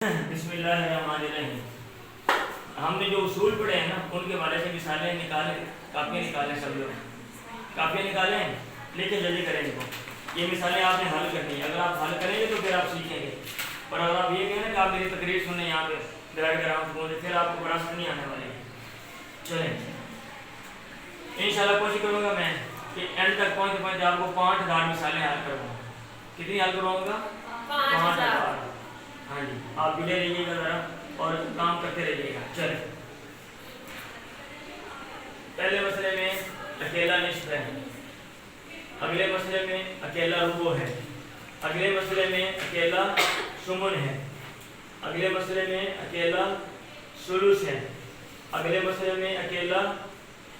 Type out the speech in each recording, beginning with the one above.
بسم اللہ الرحمن الرحیم. ہم نے جو اصول پڑھے ہیں نا ان کے حوالے سے مثالیں نکالیں, کاپیاں نکالیں, سب لوگ کاپیاں نکالیں, لکھ کے جلدی کریں ان کو. یہ مثالیں آپ نے حل کرنی ہے. اگر آپ حل کریں گے تو پھر آپ سیکھیں گے. اور اگر آپ یہ کہیں نا کہ آپ میری تقریر سنیں یہاں پہ ڈرائیو گراؤنڈ کو, پھر آپ کو وراثت نہیں آنے والی ہے. چلیں انشاءاللہ کوشش کروں گا میں کہ اینڈ تک پہنچتے پہنچتے آپ کو 5000 مثالیں حل کرواؤں. کتنی حل کرواؤں گا؟ 5000. ہاں جی, آپ بھی لے رہیے گا ذرا اور کام کرتے رہیے گا. چلیں پہلے مسئلے میں اکیلا نصف ہے, اگلے مسئلے میں اکیلا ربع ہے, اگلے مسئلے میں اکیلا ثمن ہے, اگلے مسئلے میں اکیلا ثلث ہے, اگلے مسئلے میں اکیلا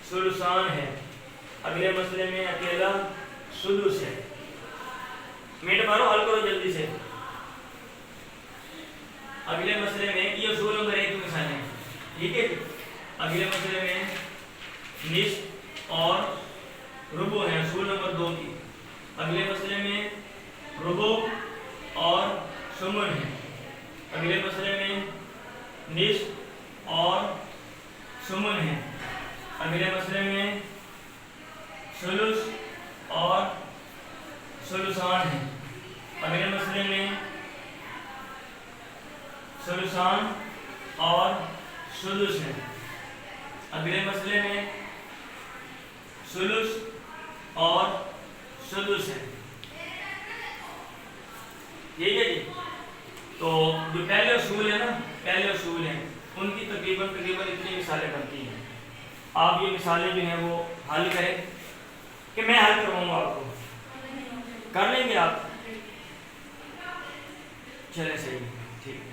ثلثان ہے, اگلے مسئلے میں اکیلا سدس ہے. منٹ مارو, حل کرو جلدی سے. اگلے مسئلے میں یہ اصول نمبر 1 کی مثالیں ہیں, ٹھیک ہے. اگلے مسئلے میں نصف اور ربع ہے, اصول نمبر 2 کی. اگلے مسئلے میں ربع اور ثمن ہے. اگلے مسئلے میں نصف اور ثمن ہے. اگلے مسئلے میں ثلث اور ثلثان ہے. اگلے مسئلے میں ثلثان اور سدس ہے. اگلے مسئلے میں ثلث اور سدس ہے. ٹھیک ہے جی. تو جو پہلے اصول ہے نا, پہلے اصول ہیں ان کی تقریباً اتنی مثالیں بنتی ہیں. آپ یہ مثالیں جو ہیں وہ حل کریں کہ میں حل کرواؤں گا آپ کو. کر لیں گے آپ؟ چلیں صحیح, ٹھیک ہے.